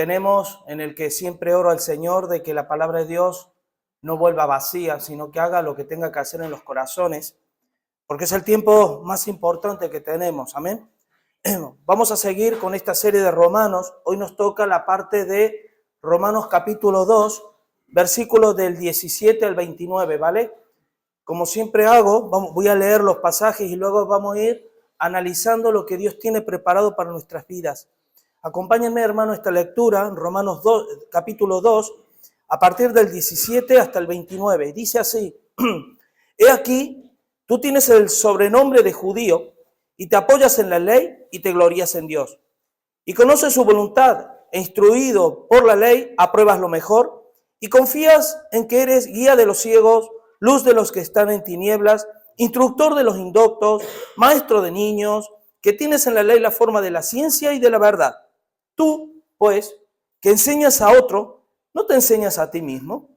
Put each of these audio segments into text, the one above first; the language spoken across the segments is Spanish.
tenemos, en el que siempre oro al Señor de que la palabra de Dios no vuelva vacía, sino que haga lo que tenga que hacer en los corazones, porque es el tiempo más importante que tenemos. Amén. Vamos a seguir con esta serie de Romanos. Hoy nos toca la parte de Romanos capítulo 2, versículos del 17 al 29, ¿vale? Como siempre hago, voy a leer los pasajes y luego vamos a ir analizando lo que Dios tiene preparado para nuestras vidas. Acompáñenme, hermano, esta lectura en Romanos 2, capítulo 2, a partir del 17 hasta el 29. Dice así: He aquí, tú tienes el sobrenombre de judío y te apoyas en la ley y te glorías en Dios. Y conoces su voluntad e instruido por la ley, apruebas lo mejor y confías en que eres guía de los ciegos, luz de los que están en tinieblas, instructor de los indoctos, maestro de niños, que tienes en la ley la forma de la ciencia y de la verdad. Tú, pues, que enseñas a otro, ¿no te enseñas a ti mismo?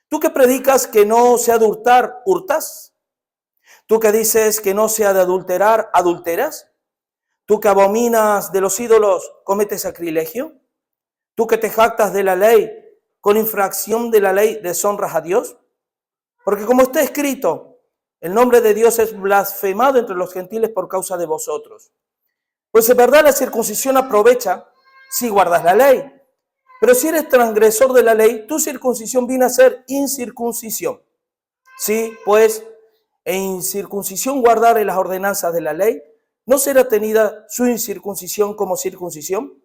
Tú que predicas que no se ha de hurtar, ¿hurtas? Tú que dices que no se ha de adulterar, ¿adulteras? Tú que abominas de los ídolos, ¿cometes sacrilegio? Tú que te jactas de la ley, con infracción de la ley deshonras a Dios. Porque como está escrito, el nombre de Dios es blasfemado entre los gentiles por causa de vosotros. Pues en verdad la circuncisión aprovecha si guardas la ley. Pero si eres transgresor de la ley, tu circuncisión viene a ser incircuncisión. Sí, pues en incircuncisión guardare las ordenanzas de la ley, ¿no será tenida su incircuncisión como circuncisión?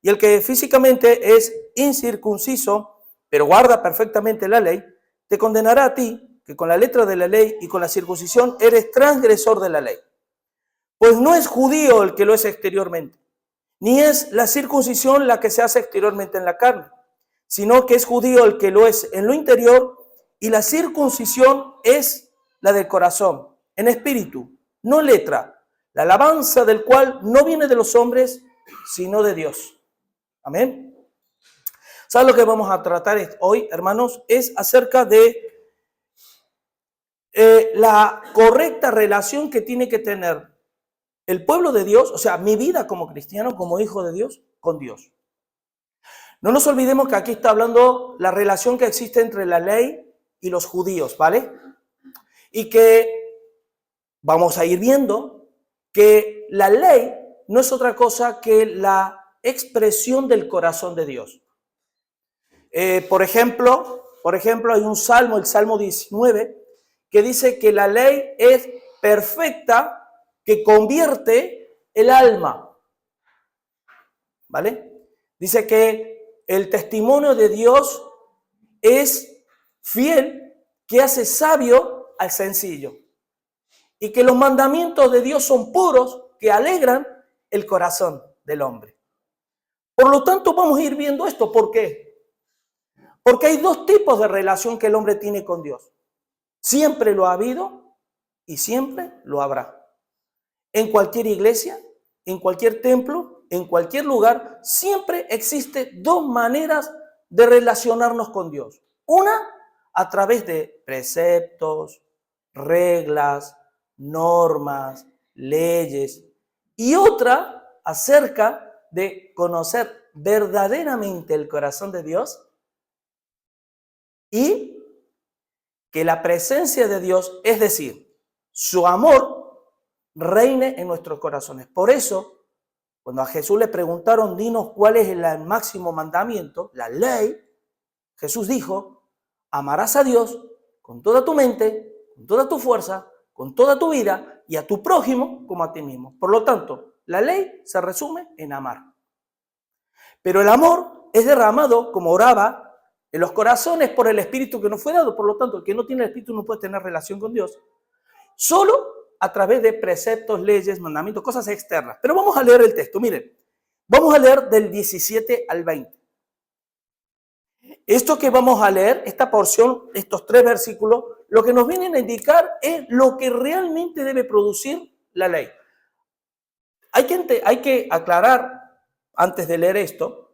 Y el que físicamente es incircunciso, pero guarda perfectamente la ley, te condenará a ti, que con la letra de la ley y con la circuncisión eres transgresor de la ley. Pues no es judío el que lo es exteriormente, ni es la circuncisión la que se hace exteriormente en la carne, sino que es judío el que lo es en lo interior, y la circuncisión es la del corazón, en espíritu, no letra, la alabanza del cual no viene de los hombres, sino de Dios. Amén. ¿Sabes lo que vamos a tratar hoy, hermanos? Es acerca de la correcta relación que tiene que tener el pueblo de Dios, o sea, mi vida como cristiano, como hijo de Dios, con Dios. No nos olvidemos que aquí está hablando la relación que existe entre la ley y los judíos, ¿vale? Y que vamos a ir viendo que la ley no es otra cosa que la expresión del corazón de Dios. Por ejemplo, hay un salmo, el Salmo 19, que dice que la ley es perfecta, que convierte el alma, ¿vale? Dice que el testimonio de Dios es fiel, que hace sabio al sencillo, y que los mandamientos de Dios son puros, que alegran el corazón del hombre. Por lo tanto, vamos a ir viendo esto. ¿Por qué? Porque hay dos tipos de relación que el hombre tiene con Dios. Siempre lo ha habido y siempre lo habrá. En cualquier iglesia, en cualquier templo, en cualquier lugar, siempre existe dos maneras de relacionarnos con Dios. Una, a través de preceptos, reglas, normas, leyes. Y otra, acerca de conocer verdaderamente el corazón de Dios y que la presencia de Dios, es decir, su amor, reine en nuestros corazones. Por eso, cuando a Jesús le preguntaron, dinos cuál es el máximo mandamiento, la ley, Jesús dijo, amarás a Dios con toda tu mente, con toda tu fuerza, con toda tu vida y a tu prójimo como a ti mismo. Por lo tanto, la ley se resume en amar. Pero el amor es derramado, como oraba, en los corazones por el Espíritu que nos fue dado. Por lo tanto, el que no tiene el Espíritu no puede tener relación con Dios. Solo a través de preceptos, leyes, mandamientos, cosas externas. Pero vamos a leer el texto. Miren, vamos a leer del 17 al 20. Esto que vamos a leer, esta porción, estos 3 versículos, lo que nos vienen a indicar es lo que realmente debe producir la ley. Hay que aclarar, antes de leer esto,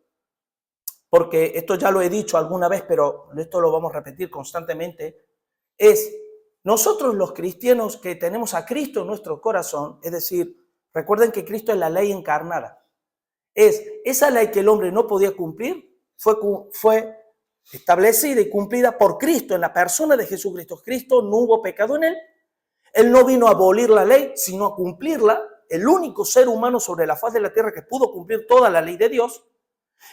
porque esto ya lo he dicho alguna vez, pero esto lo vamos a repetir constantemente, es nosotros los cristianos que tenemos a Cristo en nuestro corazón, es decir, recuerden que Cristo es la ley encarnada. esa ley que el hombre no podía cumplir, fue establecida y cumplida por Cristo, en la persona de Jesucristo. Cristo, no hubo pecado en él. Él no vino a abolir la ley, sino a cumplirla. El único ser humano sobre la faz de la tierra que pudo cumplir toda la ley de Dios.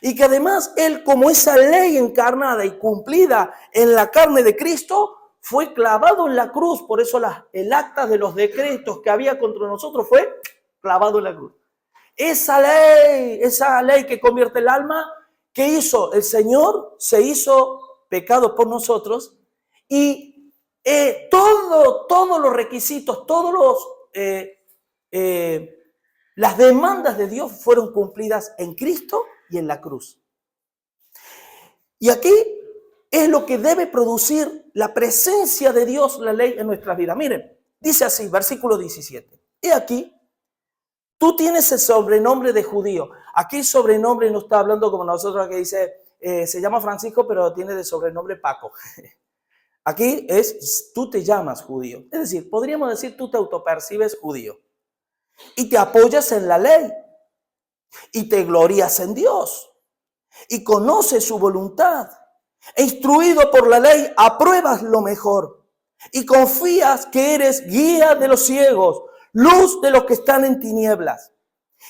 Y que además él, como esa ley encarnada y cumplida en la carne de Cristo, fue clavado en la cruz. Por eso el acta de los decretos que había contra nosotros fue clavado en la cruz. Esa ley que convierte el alma, ¿qué hizo? El Señor se hizo pecado por nosotros y todos los requisitos, las demandas de Dios fueron cumplidas en Cristo y en la cruz. Y aquí es lo que debe producir la presencia de Dios, la ley, en nuestras vidas. Miren, dice así, versículo 17. He aquí, tú tienes el sobrenombre de judío. Aquí sobrenombre no está hablando como nosotros, que dice, se llama Francisco, pero tiene de sobrenombre Paco. Aquí tú te llamas judío. Es decir, podríamos decir, tú te autopercibes judío. Y te apoyas en la ley. Y te glorías en Dios. Y conoces su voluntad. E instruido por la ley, apruebas lo mejor. Y confías que eres guía de los ciegos, luz de los que están en tinieblas,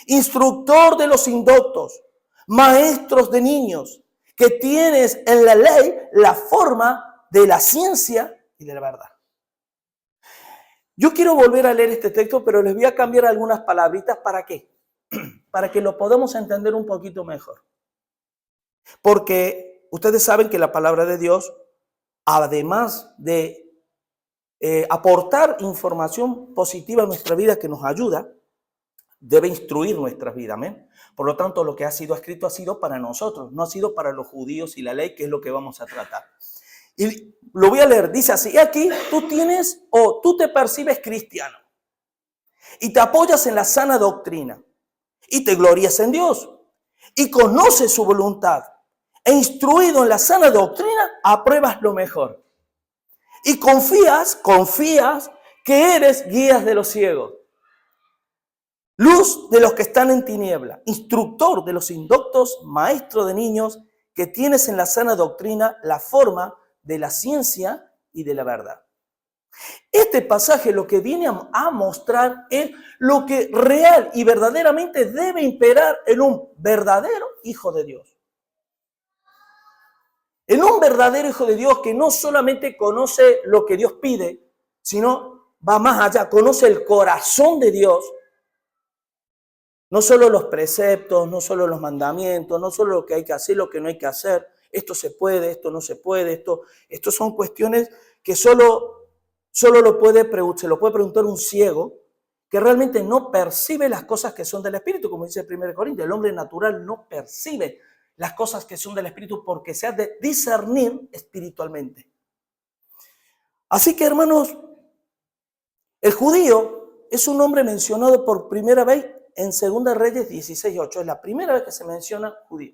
instructor de los indoctos, maestros de niños, que tienes en la ley la forma de la ciencia y de la verdad. Yo quiero volver a leer este texto, pero les voy a cambiar algunas palabritas. ¿Para qué? Para que lo podamos entender un poquito mejor. Porque ustedes saben que la palabra de Dios, además de aportar información positiva a nuestra vida que nos ayuda, debe instruir nuestras vidas, amén. Por lo tanto, lo que ha sido escrito ha sido para nosotros, no ha sido para los judíos y la ley, que es lo que vamos a tratar. Y lo voy a leer, dice así: aquí tú te percibes cristiano y te apoyas en la sana doctrina y te glorías en Dios y conoces su voluntad e instruido en la sana doctrina, apruebas lo mejor. Y confías que eres guías de los ciegos, luz de los que están en tiniebla, instructor de los indoctos, maestro de niños, que tienes en la sana doctrina la forma de la ciencia y de la verdad. Este pasaje lo que viene a mostrar es lo que real y verdaderamente debe imperar en un verdadero hijo de Dios. En un verdadero hijo de Dios que no solamente conoce lo que Dios pide, sino va más allá, conoce el corazón de Dios. No solo los preceptos, no solo los mandamientos, no solo lo que hay que hacer, lo que no hay que hacer. Esto se puede, esto no se puede, esto son cuestiones que solo se lo puede preguntar un ciego que realmente no percibe las cosas que son del Espíritu, como dice 1 Corintios. El hombre natural no percibe las cosas que son del Espíritu porque se ha de discernir espiritualmente. Así que, hermanos, el judío es un nombre mencionado por primera vez en 2 Reyes 16:8. Es la primera vez que se menciona judío.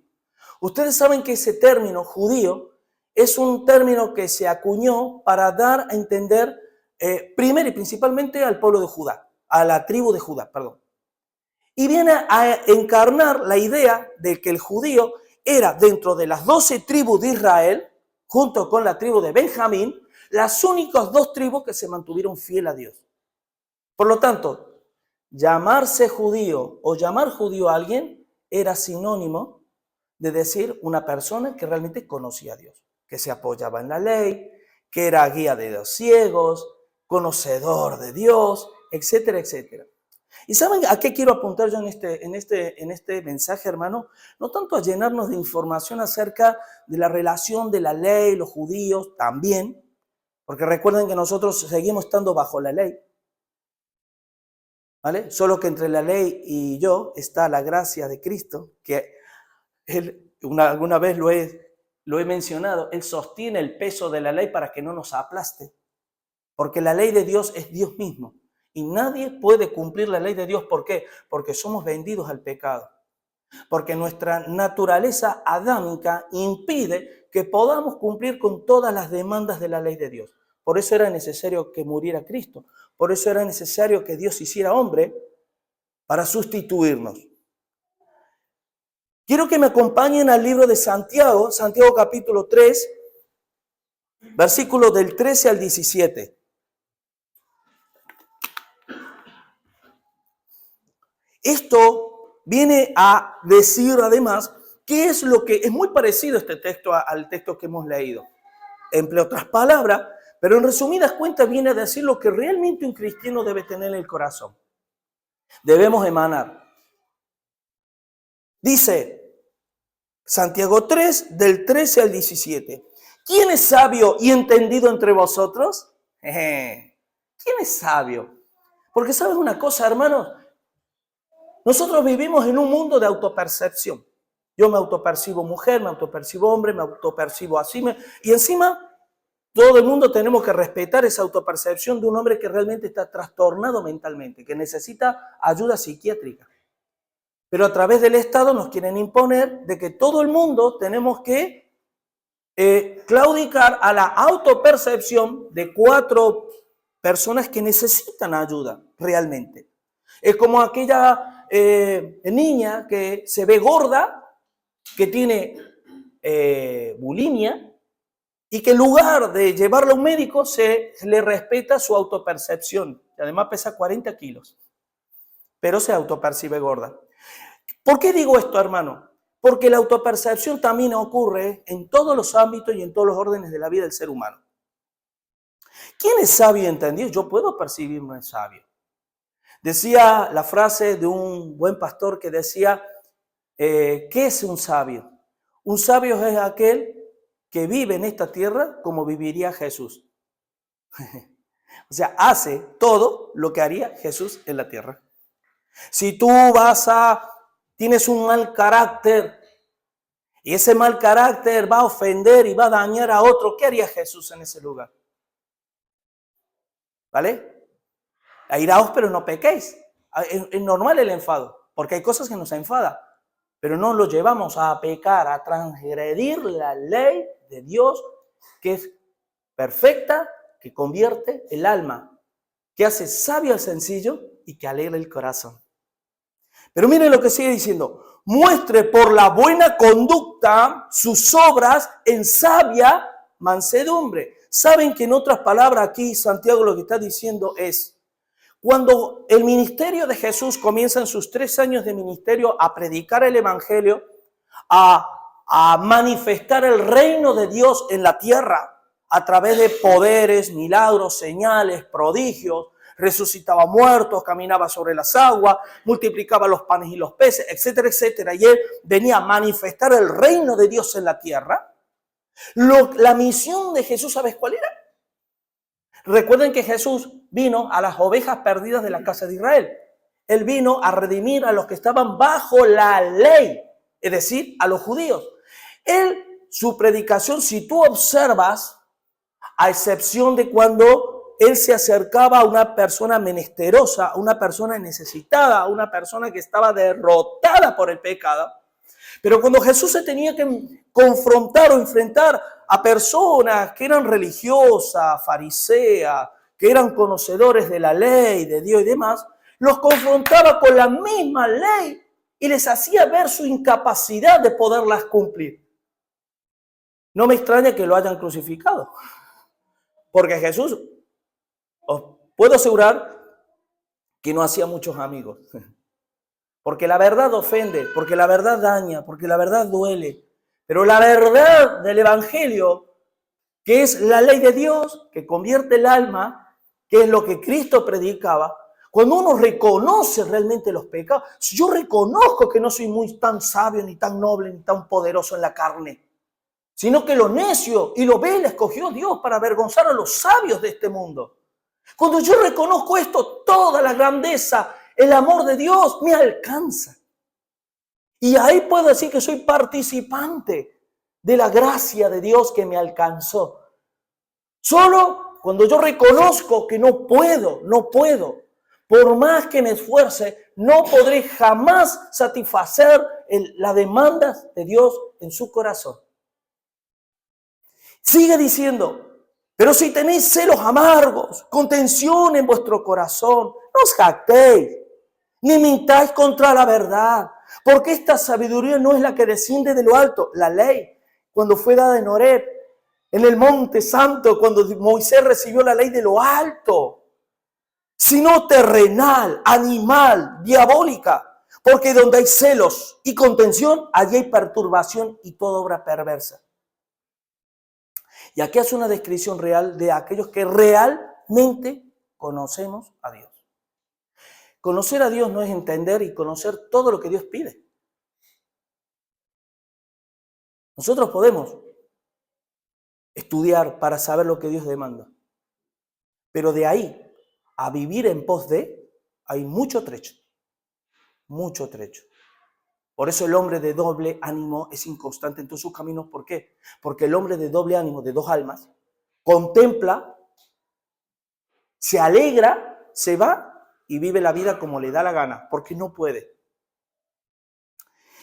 Ustedes saben que ese término judío es un término que se acuñó para dar a entender primero y principalmente al pueblo de Judá, a la tribu de Judá, perdón. Y viene a encarnar la idea de que el judío era, dentro de las 12 tribus de Israel, junto con la tribu de Benjamín, las únicas 2 tribus que se mantuvieron fieles a Dios. Por lo tanto, llamarse judío o llamar judío a alguien era sinónimo de decir una persona que realmente conocía a Dios, que se apoyaba en la ley, que era guía de los ciegos, conocedor de Dios, etcétera, etcétera. ¿Y saben a qué quiero apuntar yo en este mensaje, hermano? No tanto a llenarnos de información acerca de la relación de la ley, los judíos también, porque recuerden que nosotros seguimos estando bajo la ley, ¿vale? Solo que entre la ley y yo está la gracia de Cristo, que Él, alguna vez lo he mencionado, Él sostiene el peso de la ley para que no nos aplaste, porque la ley de Dios es Dios mismo. Y nadie puede cumplir la ley de Dios. ¿Por qué? Porque somos vendidos al pecado. Porque nuestra naturaleza adámica impide que podamos cumplir con todas las demandas de la ley de Dios. Por eso era necesario que muriera Cristo. Por eso era necesario que Dios hiciera hombre para sustituirnos. Quiero que me acompañen al libro de Santiago, Santiago capítulo 3, versículos del 13 al 17. Esto viene a decir además qué es lo que es muy parecido este texto al texto que hemos leído. Emplea otras palabras, pero en resumidas cuentas viene a decir lo que realmente un cristiano debe tener en el corazón. Debemos emanar. Dice Santiago 3, del 13 al 17. ¿Quién es sabio y entendido entre vosotros? ¿Quién es sabio? Porque ¿sabes una cosa, hermanos? Nosotros vivimos en un mundo de autopercepción. Yo me autopercibo mujer, me autopercibo hombre, me autopercibo así. Y encima, todo el mundo tenemos que respetar esa autopercepción de un hombre que realmente está trastornado mentalmente, que necesita ayuda psiquiátrica. Pero a través del Estado nos quieren imponer de que todo el mundo tenemos que claudicar a la autopercepción de 4 personas que necesitan ayuda realmente. Es como aquella niña que se ve gorda, que tiene bulimia, y que en lugar de llevarla a un médico se le respeta su autopercepción. Y además pesa 40 kilos, pero se autopercibe gorda. ¿Por qué digo esto, hermano? Porque la autopercepción también ocurre en todos los ámbitos y en todos los órdenes de la vida del ser humano. ¿Quién es sabio y entendido? Yo puedo percibirme sabio. Decía la frase de un buen pastor que decía, ¿qué es un sabio? Un sabio es aquel que vive en esta tierra como viviría Jesús. O sea, hace todo lo que haría Jesús en la tierra. Si tú tienes un mal carácter y ese mal carácter va a ofender y va a dañar a otro, ¿qué haría Jesús en ese lugar? ¿Vale? Airaos, pero no pequéis. Es normal el enfado, porque hay cosas que nos enfadan, pero no lo llevamos a pecar, a transgredir la ley de Dios, que es perfecta, que convierte el alma, que hace sabio al sencillo y que alegra el corazón. Pero miren lo que sigue diciendo. Muestre por la buena conducta sus obras en sabia mansedumbre. Saben que en otras palabras aquí Santiago lo que está diciendo es, cuando el ministerio de Jesús comienza en sus 3 años de ministerio a predicar el evangelio, a manifestar el reino de Dios en la tierra a través de poderes, milagros, señales, prodigios, resucitaba muertos, caminaba sobre las aguas, multiplicaba los panes y los peces, etcétera, etcétera. Y él venía a manifestar el reino de Dios en la tierra. La misión de Jesús, ¿sabes cuál era? Recuerden que Jesús vino a las ovejas perdidas de la casa de Israel. Él vino a redimir a los que estaban bajo la ley, es decir, a los judíos. Su predicación, si tú observas, a excepción de cuando él se acercaba a una persona menesterosa, a una persona necesitada, a una persona que estaba derrotada por el pecado, pero cuando Jesús se tenía que confrontar o enfrentar a personas que eran religiosas, fariseas, que eran conocedores de la ley, de Dios y demás, los confrontaba con la misma ley y les hacía ver su incapacidad de poderlas cumplir. No me extraña que lo hayan crucificado, porque Jesús, os puedo asegurar que no hacía muchos amigos. Porque la verdad ofende, porque la verdad daña, porque la verdad duele. Pero la verdad del evangelio, que es la ley de Dios, que convierte el alma, que es lo que Cristo predicaba, cuando uno reconoce realmente los pecados, yo reconozco que no soy tan sabio, ni tan noble, ni tan poderoso en la carne, sino que lo necio y lo vil escogió Dios para avergonzar a los sabios de este mundo. Cuando yo reconozco esto, toda la grandeza, el amor de Dios me alcanza. Y ahí puedo decir que soy participante de la gracia de Dios que me alcanzó. Solo cuando yo reconozco que no puedo, por más que me esfuerce, no podré jamás satisfacer las demandas de Dios en su corazón. Sigue diciendo, pero si tenéis celos amargos, contención en vuestro corazón, no os jactéis. ni mintáis contra la verdad, porque esta sabiduría no es la que desciende de lo alto. La ley, cuando fue dada en Horeb, en el monte santo, cuando Moisés recibió la ley de lo alto, sino terrenal, animal, diabólica, porque donde hay celos y contención, allí hay perturbación y toda obra perversa. Y aquí hace una descripción real de aquellos que realmente conocemos a Dios. Conocer a Dios no es entender y conocer todo lo que Dios pide. Nosotros podemos estudiar para saber lo que Dios demanda. Pero de ahí a vivir en pos de, hay mucho trecho. Mucho trecho. Por eso el hombre de doble ánimo es inconstante en todos sus caminos. ¿Por qué? Porque el hombre de doble ánimo, de dos almas, contempla, se alegra, se va y vive la vida como le da la gana, porque no puede.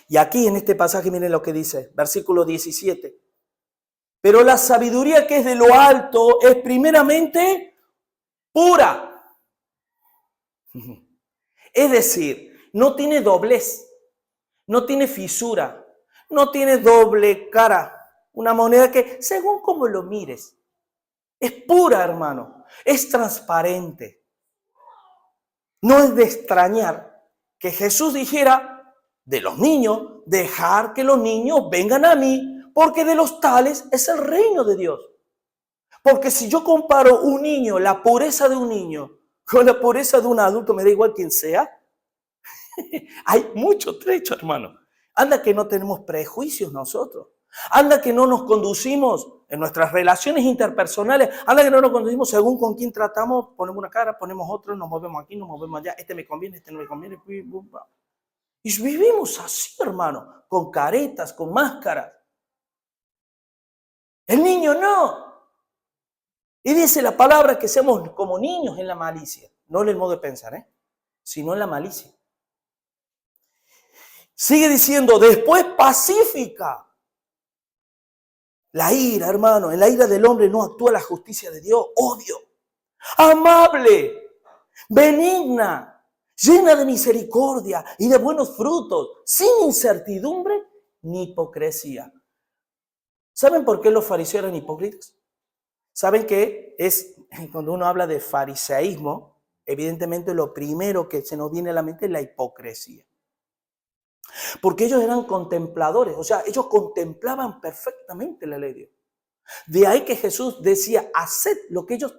Y aquí en este pasaje miren lo que dice, versículo 17. Pero la sabiduría que es de lo alto es primeramente pura. Es decir, no tiene doblez, no tiene fisura, no tiene doble cara. Una moneda que según como lo mires, es pura, hermano, es transparente. No es de extrañar que Jesús dijera de los niños, dejar que los niños vengan a mí, porque de los tales es el reino de Dios. Porque si yo comparo un niño, la pureza de un niño, con la pureza de un adulto, me da igual quién sea, hay mucho trecho, hermano. Anda que no tenemos prejuicios nosotros. Anda que no nos conducimos en nuestras relaciones interpersonales. Anda que no nos conducimos según con quién tratamos. Ponemos una cara, ponemos otra, nos movemos aquí, nos movemos allá. Este me conviene, este no me conviene. Y vivimos así, hermano, con caretas, con máscaras. El niño no. Y dice la palabra que seamos como niños en la malicia. No en el modo de pensar, sino en la malicia. Sigue diciendo, después pacífica. La ira, hermano, en la ira del hombre no actúa la justicia de Dios. Odio. Amable, benigna, llena de misericordia y de buenos frutos, sin incertidumbre ni hipocresía. ¿Saben por qué los fariseos eran hipócritas? ¿Saben qué es cuando uno habla de fariseísmo? Evidentemente lo primero que se nos viene a la mente es la hipocresía. Porque ellos eran contempladores, o sea, ellos contemplaban perfectamente la ley de Dios. De ahí que Jesús decía, haced lo que ellos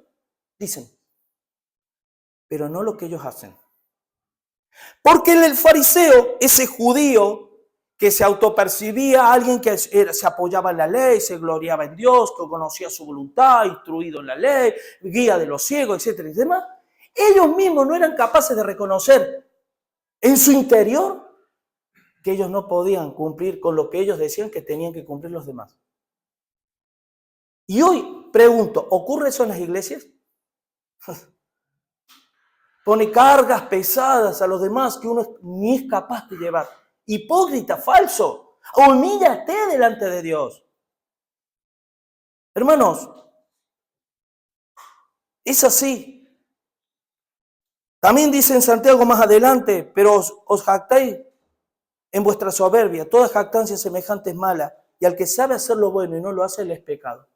dicen, pero no lo que ellos hacen. Porque el fariseo, ese judío que se autopercibía alguien que se apoyaba en la ley, se gloriaba en Dios, que conocía su voluntad, instruido en la ley, guía de los ciegos, etcétera y demás, ellos mismos no eran capaces de reconocer en su interior que ellos no podían cumplir con lo que ellos decían que tenían que cumplir los demás. Y hoy pregunto, ¿ocurre eso en las iglesias? Pone cargas pesadas a los demás que uno ni es capaz de llevar. Hipócrita, falso. Humíllate delante de Dios. Hermanos, es así. También dice en Santiago más adelante, pero os jactáis en vuestra soberbia. Toda jactancia semejante es mala, y al que sabe hacer lo bueno y no lo hace, le es pecado.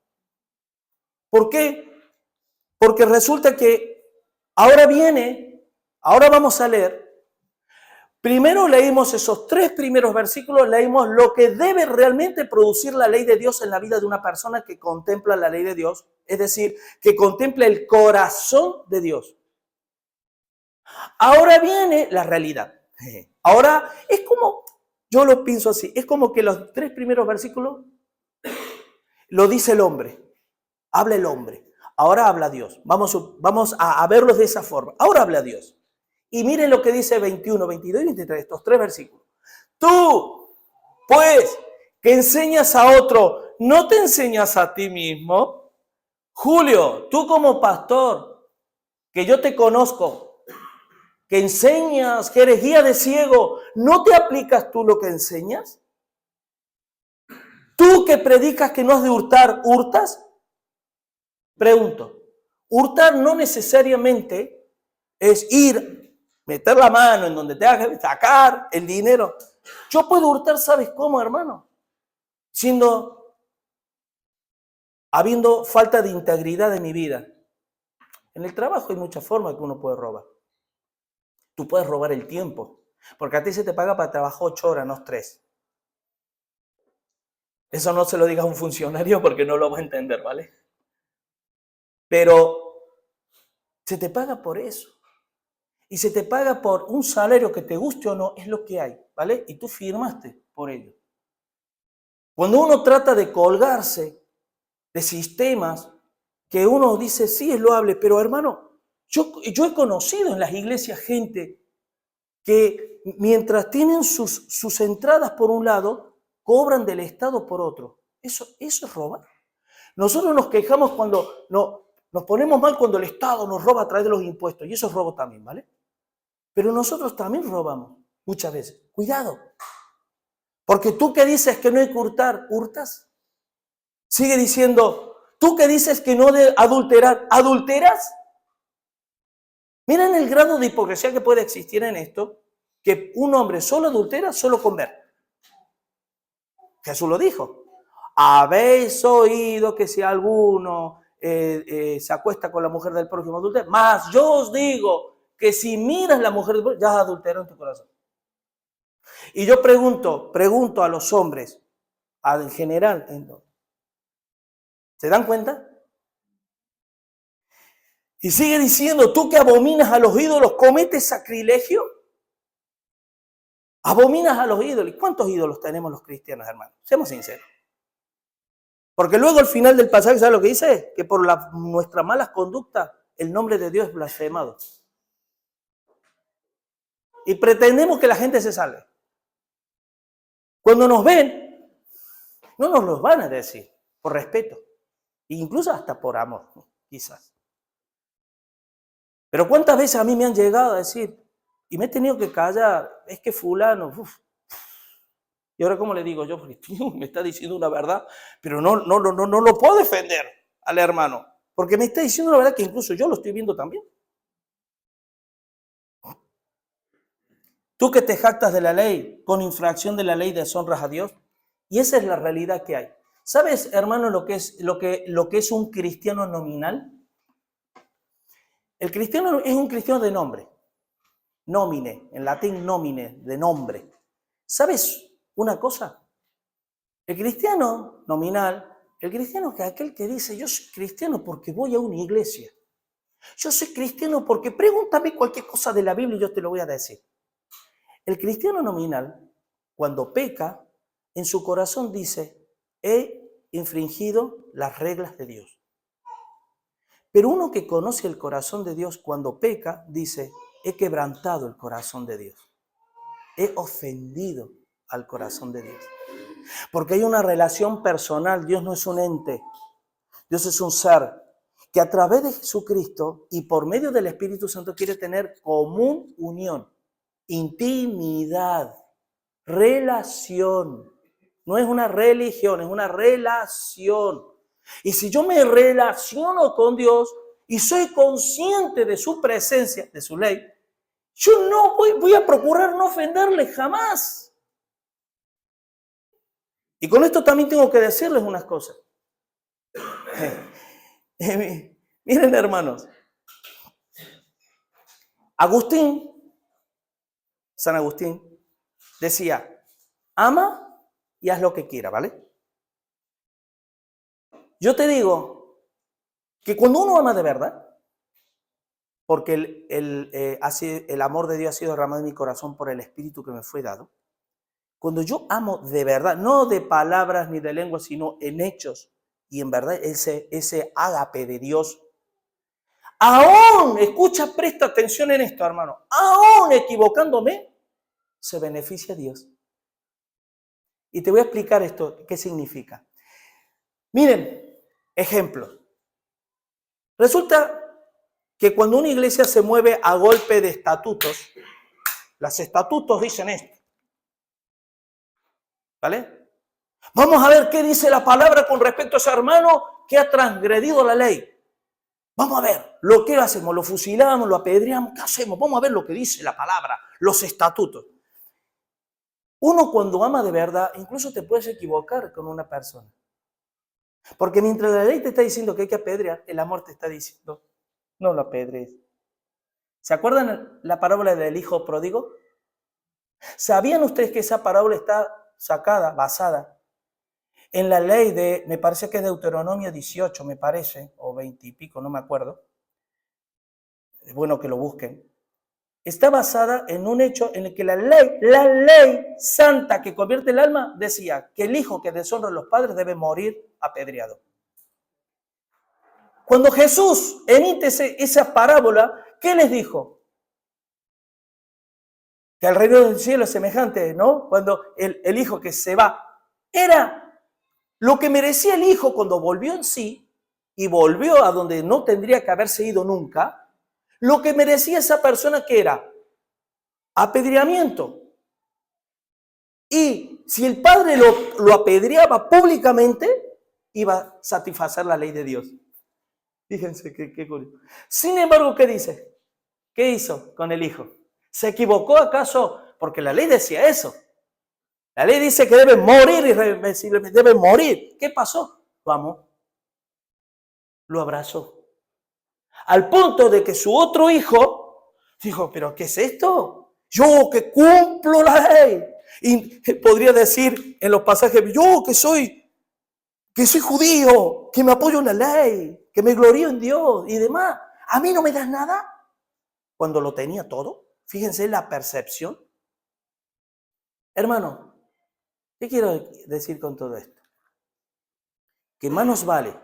¿Por qué? Porque resulta que ahora vamos a leer. Primero leímos esos 3 primeros versículos, leímos lo que debe realmente producir la ley de Dios en la vida de una persona que contempla la ley de Dios, es decir, que contempla el corazón de Dios. Ahora viene la realidad. Ahora es como, yo lo pienso así, es como que los 3 primeros versículos lo dice el hombre, habla el hombre, ahora habla Dios. Vamos a verlos de esa forma. Ahora habla Dios. Y miren lo que dice 21, 22 y 23, estos 3 versículos. Tú, pues, que enseñas a otro, ¿no te enseñas a ti mismo? Julio, tú como pastor, que yo te conozco, que enseñas, que eres guía de ciego, ¿no te aplicas tú lo que enseñas? Tú que predicas que no has de hurtar, ¿hurtas? Pregunto, hurtar no necesariamente es ir, meter la mano en donde tenga que sacar el dinero. Yo puedo hurtar, ¿sabes cómo, hermano? Habiendo falta de integridad en mi vida. En el trabajo hay muchas formas que uno puede robar. Tú puedes robar el tiempo, porque a ti se te paga para trabajar 8 horas, no 3. Eso no se lo digas a un funcionario porque no lo va a entender, ¿vale? Pero se te paga por eso. Y se te paga por un salario que te guste o no, es lo que hay, ¿vale? Y tú firmaste por ello. Cuando uno trata de colgarse de sistemas que uno dice, sí, es loable, pero hermano, yo he conocido en las iglesias gente que mientras tienen sus entradas por un lado, cobran del Estado por otro. Eso es robar. Nosotros nos quejamos cuando nos ponemos mal cuando el Estado nos roba a través de los impuestos, y eso es robo también, ¿vale? Pero nosotros también robamos muchas veces. Cuidado. Porque tú que dices que no hay que hurtar, hurtas. Sigue diciendo, tú que dices que no de adulterar, ¿adulteras? Miren el grado de hipocresía que puede existir en esto, que un hombre solo adultera solo con ver. Jesús lo dijo. Habéis oído que si alguno se acuesta con la mujer del prójimo adultera, mas yo os digo que si miras la mujer del prójimo, ya has adulterado en tu corazón. Y yo pregunto a los hombres, en general, ¿se dan cuenta? Y sigue diciendo, tú que abominas a los ídolos, ¿cometes sacrilegio? Abominas a los ídolos. ¿Y cuántos ídolos tenemos los cristianos, hermanos? Seamos sinceros. Porque luego al final del pasaje, ¿sabes lo que dice? Que por nuestras malas conductas, el nombre de Dios es blasfemado. Y pretendemos que la gente se salve. Cuando nos ven, no nos los van a decir, por respeto. E incluso hasta por amor, quizás. Pero ¿cuántas veces a mí me han llegado a decir, y me he tenido que callar, es que fulano, y ahora cómo le digo yo, me está diciendo una verdad, pero no lo puedo defender al hermano, porque me está diciendo una verdad que incluso yo lo estoy viendo también. Tú que te jactas de la ley, con infracción de la ley deshonras a Dios, y esa es la realidad que hay. ¿Sabes, hermano, lo que es un cristiano nominal? El cristiano es un cristiano de nombre. Nomine, en latín nomine, de nombre. ¿Sabes una cosa? El cristiano nominal, el cristiano es aquel que dice, yo soy cristiano porque voy a una iglesia. Yo soy cristiano porque pregúntame cualquier cosa de la Biblia y yo te lo voy a decir. El cristiano nominal, cuando peca, en su corazón dice, he infringido las reglas de Dios. Pero uno que conoce el corazón de Dios cuando peca, dice, he quebrantado el corazón de Dios. He ofendido al corazón de Dios. Porque hay una relación personal. Dios no es un ente. Dios es un ser que a través de Jesucristo y por medio del Espíritu Santo quiere tener común unión, intimidad, relación. No es una religión, es una relación. Y si yo me relaciono con Dios y soy consciente de su presencia, de su ley, yo no voy a procurar no ofenderle jamás. Y con esto también tengo que decirles unas cosas. Miren, hermanos. San Agustín, decía, ama y haz lo que quiera, ¿vale? Yo te digo que cuando uno ama de verdad, porque el amor de Dios ha sido derramado en mi corazón por el Espíritu que me fue dado, cuando yo amo de verdad, no de palabras ni de lengua, sino en hechos, y en verdad ese ágape de Dios, aún, escucha, presta atención en esto, hermano, aún equivocándome, se beneficia a Dios. Y te voy a explicar esto, qué significa. Miren, ejemplo. Resulta que cuando una iglesia se mueve a golpe de estatutos, los estatutos dicen esto. ¿Vale? Vamos a ver qué dice la palabra con respecto a ese hermano que ha transgredido la ley. Vamos a ver, ¿qué hacemos? ¿Lo fusilamos? ¿Lo apedreamos? ¿Qué hacemos? Vamos a ver lo que dice la palabra, los estatutos. Uno cuando ama de verdad, incluso te puedes equivocar con una persona. Porque mientras la ley te está diciendo que hay que apedrear, el amor te está diciendo, no lo apedrees. ¿Se acuerdan la parábola del hijo pródigo? ¿Sabían ustedes que esa parábola está basada en la ley de, me parece que es Deuteronomio 18, me parece, o 20 y pico, no me acuerdo? Es bueno que lo busquen. Está basada en un hecho en el que la ley santa que convierte el alma, decía que el hijo que deshonra a los padres debe morir apedreado. Cuando Jesús emite esa parábola, ¿qué les dijo? Que el reino del cielo es semejante, ¿no? Cuando el hijo que se va, era lo que merecía el hijo cuando volvió en sí y volvió a donde no tendría que haberse ido nunca, lo que merecía esa persona que era apedreamiento. Y si el padre lo apedreaba públicamente, iba a satisfacer la ley de Dios. Fíjense qué curioso. Sin embargo, ¿qué dice? ¿Qué hizo con el hijo? ¿Se equivocó acaso? Porque la ley decía eso. La ley dice que debe morir irreversiblemente, debe morir. ¿Qué pasó? Lo amó. Lo abrazó. Al punto de que su otro hijo dijo, ¿pero qué es esto? Yo que cumplo la ley. Y podría decir en los pasajes, yo que soy judío, que me apoyo en la ley, que me glorío en Dios y demás. ¿A mí no me das nada? Cuando lo tenía todo. Fíjense la percepción. Hermano, ¿qué quiero decir con todo esto? Que más nos vale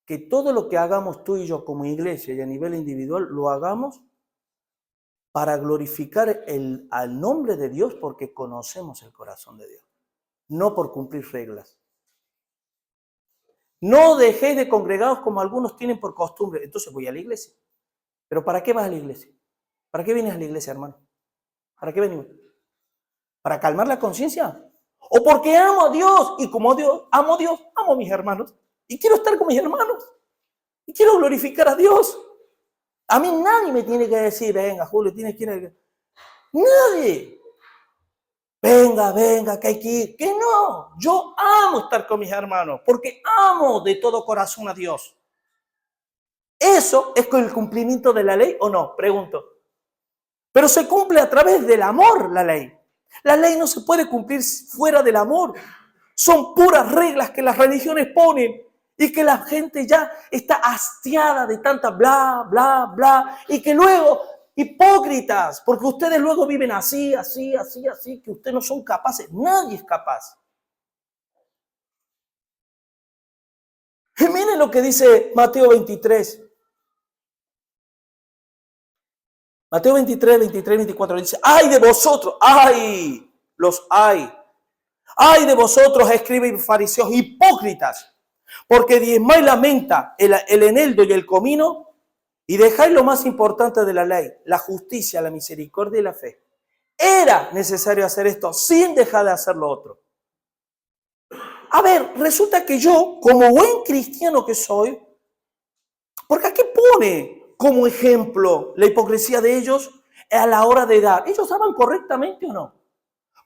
que todo lo que hagamos tú y yo como iglesia y a nivel individual, lo hagamos para glorificar al nombre de Dios porque conocemos el corazón de Dios, no por cumplir reglas. No dejéis de congregados como algunos tienen por costumbre. Entonces voy a la iglesia. ¿Pero para qué vas a la iglesia? ¿Para qué vienes a la iglesia, hermano? ¿Para qué venimos? ¿Para calmar la conciencia? ¿O porque amo a Dios? Y como amo a Dios, amo a mis hermanos. Y quiero estar con mis hermanos. Y quiero glorificar a Dios. A mí nadie me tiene que decir, venga, Julio, tienes que ir a... Nadie. Venga, que hay que ir. Que no. Yo amo estar con mis hermanos porque amo de todo corazón a Dios. ¿Eso es con el cumplimiento de la ley o no? Pregunto. Pero se cumple a través del amor la ley. La ley no se puede cumplir fuera del amor. Son puras reglas que las religiones ponen y que la gente ya está hastiada de tanta bla, bla, bla. Y que luego, hipócritas, porque ustedes luego viven así, que ustedes no son capaces. Nadie es capaz. Y miren lo que dice Mateo 23. Mateo 23, 23, 24 dice, ¡ay de vosotros! ¡Ay! ¡Ay de vosotros, escribas y fariseos hipócritas! Porque diezmáis la menta, el eneldo y el comino, y dejáis lo más importante de la ley, la justicia, la misericordia y la fe. Era necesario hacer esto sin dejar de hacer lo otro. A ver, resulta que yo, como buen cristiano que soy, porque aquí pone como ejemplo la hipocresía de ellos a la hora de dar. ¿Ellos daban correctamente o no?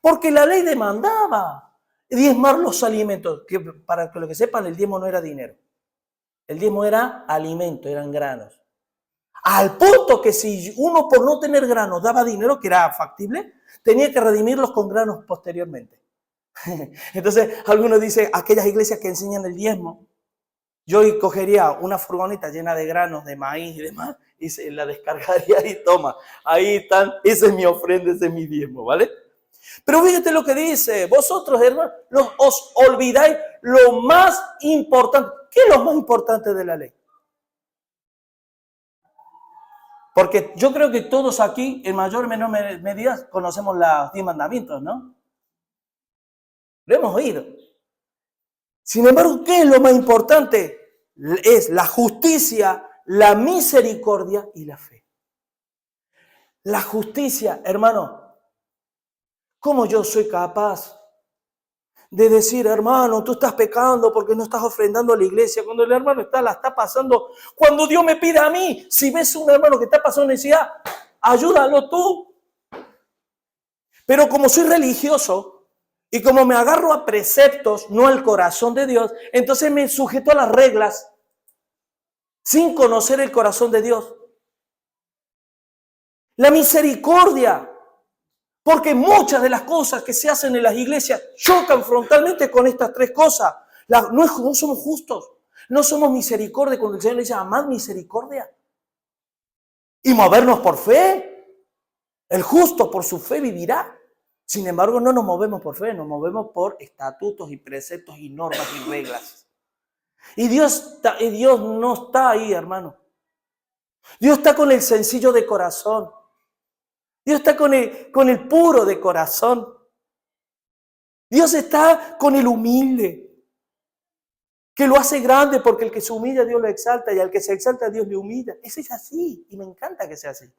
Porque la ley demandaba diezmar los alimentos. Que para que lo que sepan, el diezmo no era dinero. El diezmo era alimento, eran granos. Al punto que si uno por no tener granos daba dinero, que era factible, tenía que redimirlos con granos posteriormente. Entonces, algunos dicen, aquellas iglesias que enseñan el diezmo, yo cogería una furgoneta llena de granos, de maíz y demás, y se la descargaría y toma, ahí están, esa es mi ofrenda, ese es mi diezmo, ¿vale? Pero fíjate lo que dice, vosotros hermanos, os olvidáis lo más importante. ¿Qué es lo más importante de la ley? Porque yo creo que todos aquí, en mayor o menor medida, conocemos los 10 mandamientos, ¿no? Lo hemos oído. Sin embargo, ¿qué es lo más importante? Es la justicia, la misericordia y la fe. La justicia, hermano, ¿cómo yo soy capaz de decir, hermano, tú estás pecando porque no estás ofrendando a la iglesia, cuando el hermano la está pasando, cuando Dios me pide a mí, si ves un hermano que está pasando necesidad, ayúdalo tú. Pero como soy religioso y como me agarro a preceptos, no al corazón de Dios, entonces me sujeto a las reglas sin conocer el corazón de Dios. La misericordia. Porque muchas de las cosas que se hacen en las iglesias chocan frontalmente con estas tres cosas. No somos justos, no somos misericordia. Cuando el Señor le dice, amad misericordia. Y movernos por fe. El justo por su fe vivirá. Sin embargo, no nos movemos por fe, nos movemos por estatutos y preceptos y normas y reglas. Y Dios no está ahí, hermano. Dios está con el sencillo de corazón. Dios está con el puro de corazón. Dios está con el humilde, que lo hace grande porque el que se humilla Dios lo exalta y al que se exalta Dios le humilla. Eso es así y me encanta que sea así.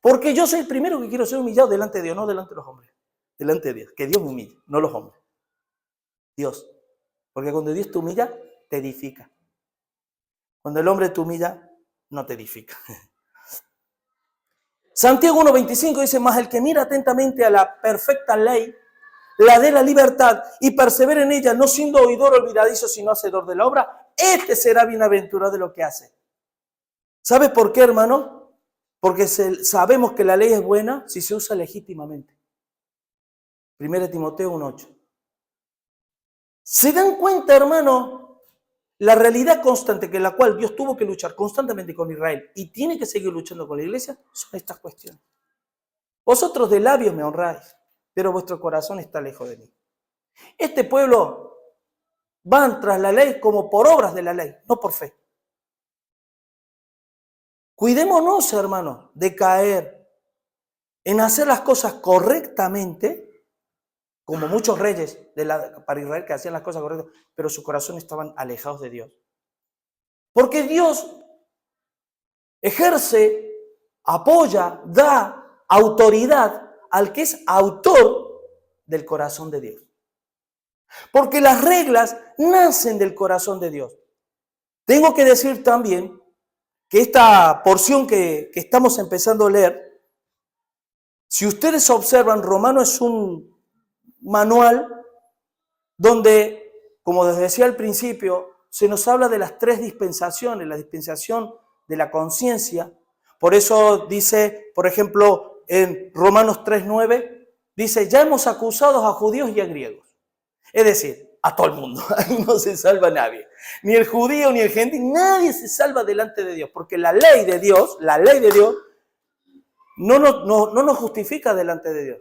Porque yo soy el primero que quiero ser humillado delante de Dios, no delante de los hombres. Delante de Dios, que Dios me humille, no los hombres. Dios. Porque cuando Dios te humilla, te edifica. Cuando el hombre te humilla, no te edifica. Santiago 1:25 dice, mas el que mira atentamente a la perfecta ley, la de la libertad, y persevera en ella, no siendo oidor olvidadizo, sino hacedor de la obra, este será bienaventurado de lo que hace. ¿Sabes por qué, hermano? Porque sabemos que la ley es buena si se usa legítimamente. 1 Timoteo 1:8. ¿Se dan cuenta, hermano? La realidad constante con la cual Dios tuvo que luchar constantemente con Israel y tiene que seguir luchando con la iglesia son estas cuestiones. Vosotros de labios me honráis, pero vuestro corazón está lejos de mí. Este pueblo van tras la ley como por obras de la ley, no por fe. Cuidémonos, hermanos, de caer en hacer las cosas correctamente, como muchos reyes para Israel que hacían las cosas correctas, pero su corazón estaban alejados de Dios. Porque Dios ejerce, apoya, da autoridad al que es autor del corazón de Dios. Porque las reglas nacen del corazón de Dios. Tengo que decir también que esta porción que estamos empezando a leer, si ustedes observan, Romano es un manual donde, como les decía al principio, se nos habla de las tres dispensaciones, la dispensación de la conciencia. Por eso dice, por ejemplo, en Romanos 3:9, dice, ya hemos acusado a judíos y a griegos. Es decir, a todo el mundo, ahí no se salva nadie. Ni el judío ni el gentil, nadie se salva delante de Dios, porque la ley de Dios no nos justifica delante de Dios,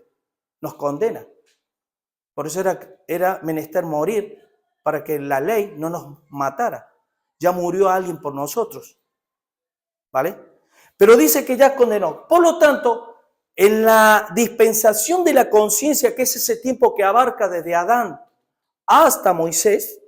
nos condena. Por eso era menester morir para que la ley no nos matara. Ya murió alguien por nosotros, ¿vale? Pero dice que ya condenó. Por lo tanto, en la dispensación de la conciencia, que es ese tiempo que abarca desde Adán hasta Moisés,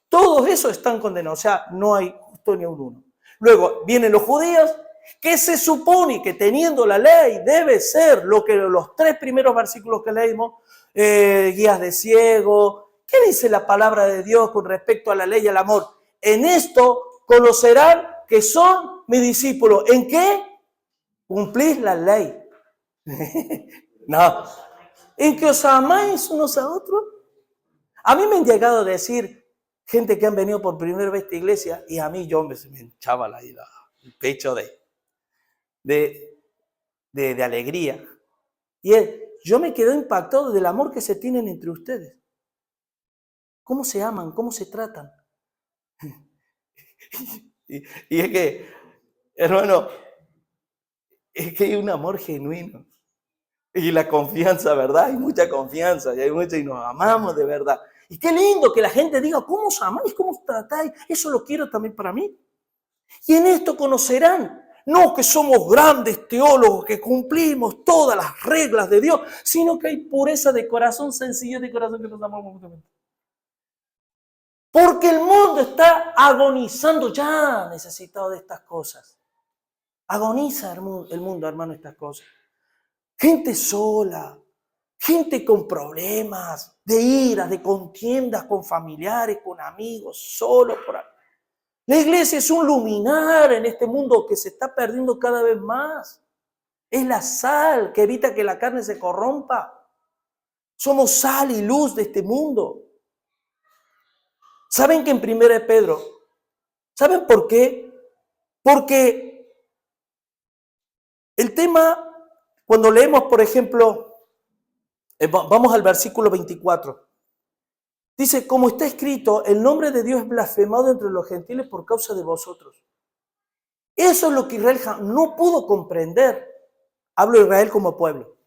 todos esos están condenados, o sea, no hay justo ni uno. Luego vienen los judíos, que se supone que teniendo la ley debe ser lo que los tres primeros versículos que leímos, guías de ciego. ¿Qué dice la palabra de Dios con respecto a la ley y al amor? En esto conocerán que son mis discípulos. ¿En qué? Cumplís la ley. No. ¿En que os amáis unos a otros? A mí me han llegado a decir gente que han venido por primera vez a esta iglesia y a mí se me hinchaba el pecho de alegría. Y yo me quedé impactado del amor que se tienen entre ustedes. ¿Cómo se aman? ¿Cómo se tratan? y es que, hermano, es que hay un amor genuino. Y la confianza, ¿verdad? Hay mucha confianza y nos amamos de verdad. Y qué lindo que la gente diga, ¿cómo os amáis? ¿Cómo os tratáis? Eso lo quiero también para mí. Y en esto conocerán, no que somos grandes teólogos, que cumplimos todas las reglas de Dios, sino que hay pureza de corazón, sencillez de corazón que nos amamos mutuamente. Porque el mundo está agonizando ya, necesitado de estas cosas. Agoniza el mundo, hermano, estas cosas. Gente sola, Gente con problemas, de iras, de contiendas con familiares, con amigos, solo por ahí. La iglesia es un luminar en este mundo que se está perdiendo cada vez más. Es la sal que evita que la carne se corrompa. Somos sal y luz de este mundo. ¿Saben que en 1 Pedro? ¿Saben por qué? Porque el tema, cuando leemos, por ejemplo, vamos al versículo 24. Dice, como está escrito, el nombre de Dios es blasfemado entre los gentiles por causa de vosotros. Eso es lo que Israel no pudo comprender. Hablo de Israel como pueblo.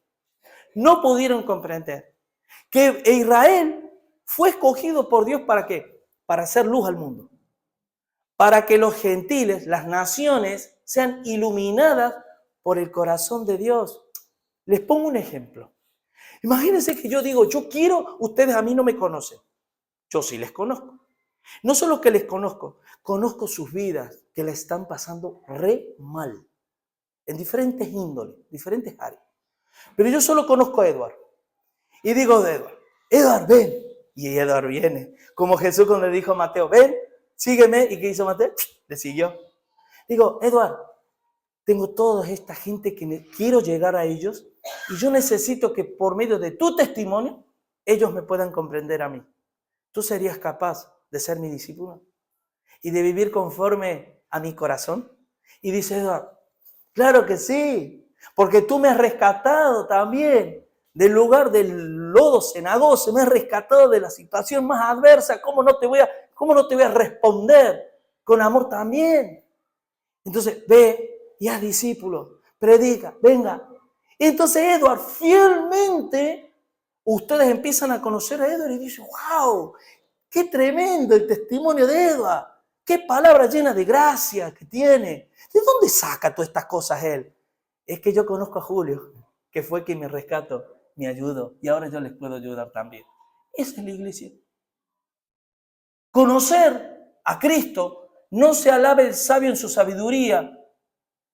No pudieron comprender que Israel fue escogido por Dios ¿para qué? Para hacer luz al mundo. Para que los gentiles, las naciones, sean iluminadas por el corazón de Dios. Les pongo un ejemplo. Imagínense que yo digo, yo quiero, ustedes a mí no me conocen. Yo sí les conozco. No solo que les conozco, conozco sus vidas que la están pasando re mal. En diferentes índoles, diferentes áreas. Pero yo solo conozco a Edward. Y digo de Edward, Edward, ven. Y Edward viene. Como Jesús cuando le dijo a Mateo, ven, sígueme. ¿Y qué hizo Mateo? Le siguió. Digo, Edward, tengo toda esta gente que quiero llegar a ellos y yo necesito que por medio de tu testimonio ellos me puedan comprender a mí. ¿Tú serías capaz de ser mi discípulo y de vivir conforme a mi corazón? Y dice Edward, claro que sí, porque tú me has rescatado también del lugar del lodo cenagoso, me has rescatado de la situación más adversa. ¿Cómo no te voy a responder con amor también? Entonces, ve y haz discípulos, predica, venga. Y entonces Edward, fielmente, ustedes empiezan a conocer a Edward y dicen, wow, qué tremendo el testimonio de Edward, qué palabra llena de gracia que tiene. ¿De dónde saca todas estas cosas él? Es que yo conozco a Julio, que fue quien me rescató, me ayudó, y ahora yo les puedo ayudar también. Esa es la iglesia. Conocer a Cristo. No se alabe el sabio en su sabiduría,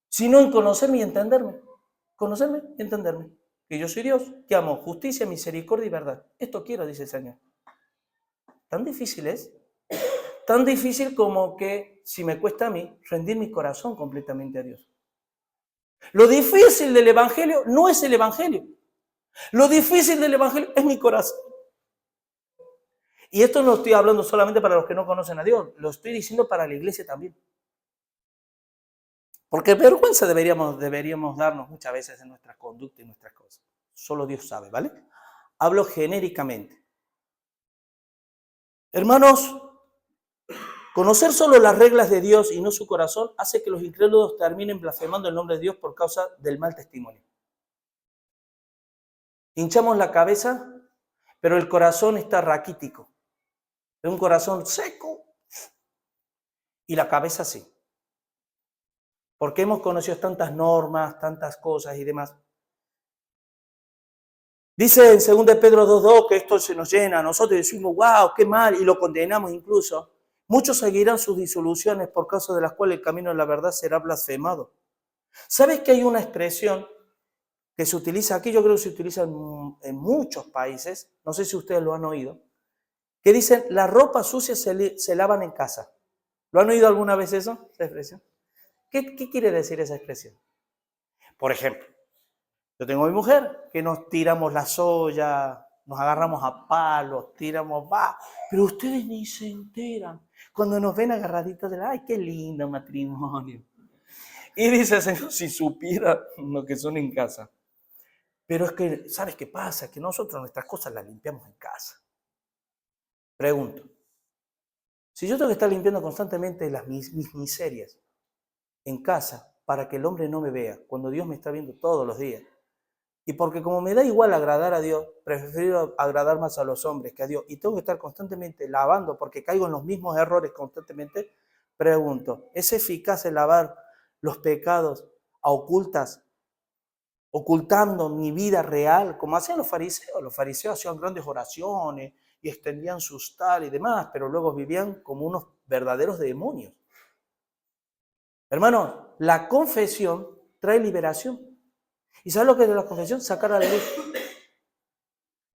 sino en conocerme y entenderme. Conocerme y entenderme. Que yo soy Dios, que amo justicia, misericordia y verdad. Esto quiero, dice el Señor. ¿Tan difícil es? Tan difícil como que, si me cuesta a mí, rendir mi corazón completamente a Dios. Lo difícil del Evangelio no es el Evangelio. Lo difícil del Evangelio es mi corazón. Y esto no estoy hablando solamente para los que no conocen a Dios, lo estoy diciendo para la iglesia también. Porque vergüenza deberíamos darnos muchas veces en nuestras conductas y nuestras cosas. Solo Dios sabe, ¿vale? Hablo genéricamente. Hermanos, conocer solo las reglas de Dios y no su corazón hace que los incrédulos terminen blasfemando el nombre de Dios por causa del mal testimonio. Hinchamos la cabeza, pero el corazón está raquítico. Es un corazón seco y la cabeza sí. Porque hemos conocido tantas normas, tantas cosas y demás. Dice en 2 Pedro 2:2 que esto se nos llena a nosotros y decimos, wow, qué mal, y lo condenamos incluso. Muchos seguirán sus disoluciones por causa de las cuales el camino de la verdad será blasfemado. ¿Sabes que hay una expresión que se utiliza aquí? Yo creo que se utiliza en muchos países, no sé si ustedes lo han oído, que dicen, la ropa sucia se lavan en casa. ¿Lo han oído alguna vez eso, esa expresión? ¿Qué quiere decir esa expresión? Por ejemplo, yo tengo a mi mujer que nos tiramos la soya, nos agarramos a palos, tiramos, pero ustedes ni se enteran. Cuando nos ven agarraditos de ay, qué lindo matrimonio. Y dice, Señor, si supiera lo que son en casa. Pero es que, ¿sabes qué pasa? Que nosotros nuestras cosas las limpiamos en casa. Pregunto, si yo tengo que estar limpiando constantemente mis miserias en casa para que el hombre no me vea, cuando Dios me está viendo todos los días, y porque como me da igual agradar a Dios, prefiero agradar más a los hombres que a Dios, y tengo que estar constantemente lavando porque caigo en los mismos errores constantemente, pregunto, ¿es eficaz el lavar los pecados a ocultas, ocultando mi vida real, como hacían los fariseos? Los fariseos hacían grandes oraciones y extendían sus tal y demás, pero luego vivían como unos verdaderos demonios. Hermano, la confesión trae liberación. ¿Y sabes lo que es la confesión? Sacar a la luz.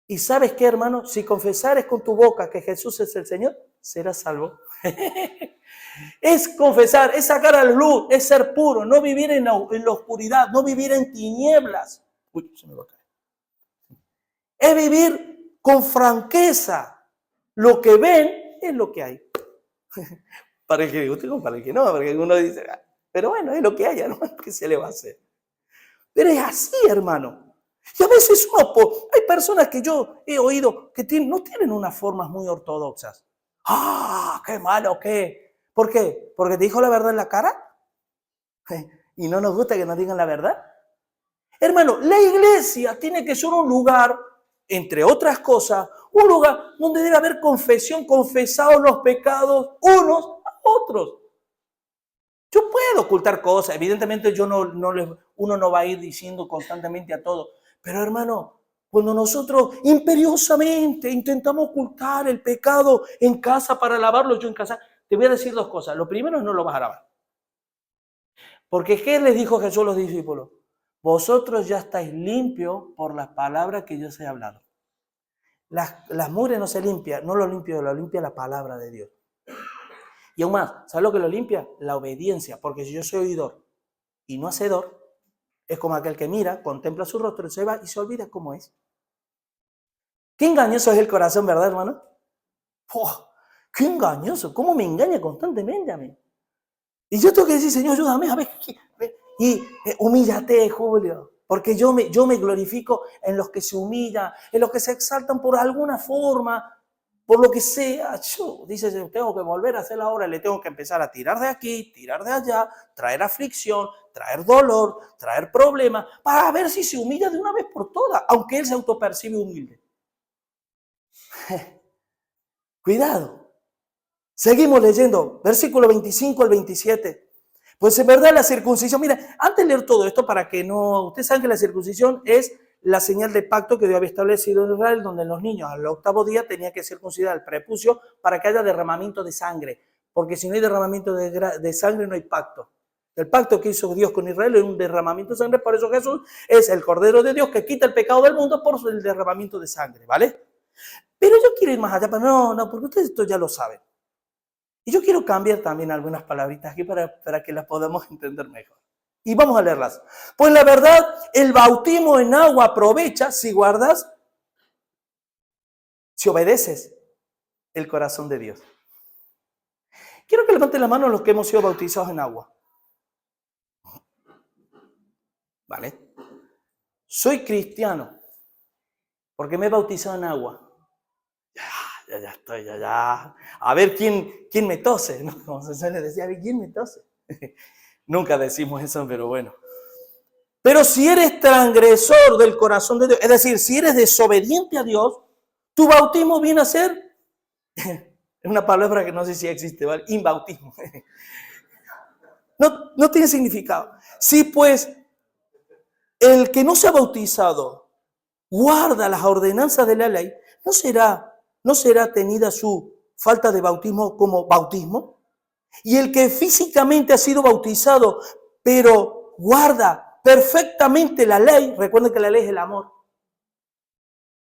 Y ¿sabes qué, hermano? Si confesares con tu boca que Jesús es el Señor, serás salvo. Es confesar, es sacar a la luz, es ser puro, no vivir en la oscuridad, no vivir en tinieblas. Uy, se me va a caer. Es vivir con franqueza. Lo que ven es lo que hay. Para el que le guste como para el que no, porque uno dice, pero bueno, es lo que hay, hermano, ¿qué se le va a hacer? Pero es así, hermano. Y a veces hay personas que yo he oído que no tienen unas formas muy ortodoxas. ¡Ah, qué malo, qué! ¿Por qué? ¿Porque te dijo la verdad en la cara? ¿Y no nos gusta que nos digan la verdad? Hermano, la iglesia tiene que ser un lugar, entre otras cosas, un lugar donde debe haber confesión, confesados los pecados unos a otros. Yo puedo ocultar cosas, evidentemente uno no va a ir diciendo constantemente a todo, pero hermano, cuando nosotros imperiosamente intentamos ocultar el pecado en casa para lavarlo yo en casa, te voy a decir dos cosas. Lo primero es no lo vas a lavar. Porque ¿qué les dijo Jesús a los discípulos? Vosotros ya estáis limpios por las palabras que yo os he hablado. Las mugres no se limpian, no lo limpia la palabra de Dios. Y aún más, ¿sabes lo que lo limpia? La obediencia, porque si yo soy oidor y no hacedor, es como aquel que mira, contempla su rostro, se va y se olvida cómo es. Qué engañoso es el corazón, ¿verdad, hermano? ¡Oh, qué engañoso! ¿Cómo me engaña constantemente a mí? Y yo tengo que decir, Señor, ayúdame a ver. Y humíllate, Julio, porque yo me glorifico en los que se humillan, en los que se exaltan por alguna forma, por lo que sea. Yo, dice, tengo que volver a hacer la obra, le tengo que empezar a tirar de aquí, tirar de allá, traer aflicción, traer dolor, traer problemas, para ver si se humilla de una vez por todas, aunque él se autopercibe humilde. Cuidado. Seguimos leyendo, versículo 25 al 27. Pues en verdad la circuncisión, mira, antes de leer todo esto, para que no, ustedes saben que la circuncisión es la señal de pacto que Dios había establecido en Israel, donde los niños al octavo día tenían que circuncidar el prepucio para que haya derramamiento de sangre, porque si no hay derramamiento de sangre no hay pacto. El pacto que hizo Dios con Israel es un derramamiento de sangre, por eso Jesús es el Cordero de Dios que quita el pecado del mundo por el derramamiento de sangre, ¿vale? Pero yo quiero ir más allá, pero no, porque ustedes esto ya lo saben. Y yo quiero cambiar también algunas palabritas aquí para que las podamos entender mejor. Y vamos a leerlas. Pues la verdad, el bautismo en agua aprovecha si guardas, si obedeces el corazón de Dios. Quiero que levanten la mano los que hemos sido bautizados en agua. ¿Vale? Soy cristiano porque me he bautizado en agua. Ya estoy, ya. A ver quién me tose, ¿no? Como se suele decir, a ver quién me tose. Nunca decimos eso, pero bueno. Pero si eres transgresor del corazón de Dios, es decir, si eres desobediente a Dios, tu bautismo viene a ser, es una palabra que no sé si existe, ¿vale? Inbautismo. No tiene significado. Si pues el que no se ha bautizado guarda las ordenanzas de la ley, ¿no será tenida su falta de bautismo como bautismo? Y el que físicamente ha sido bautizado, pero guarda perfectamente la ley, recuerden que la ley es el amor,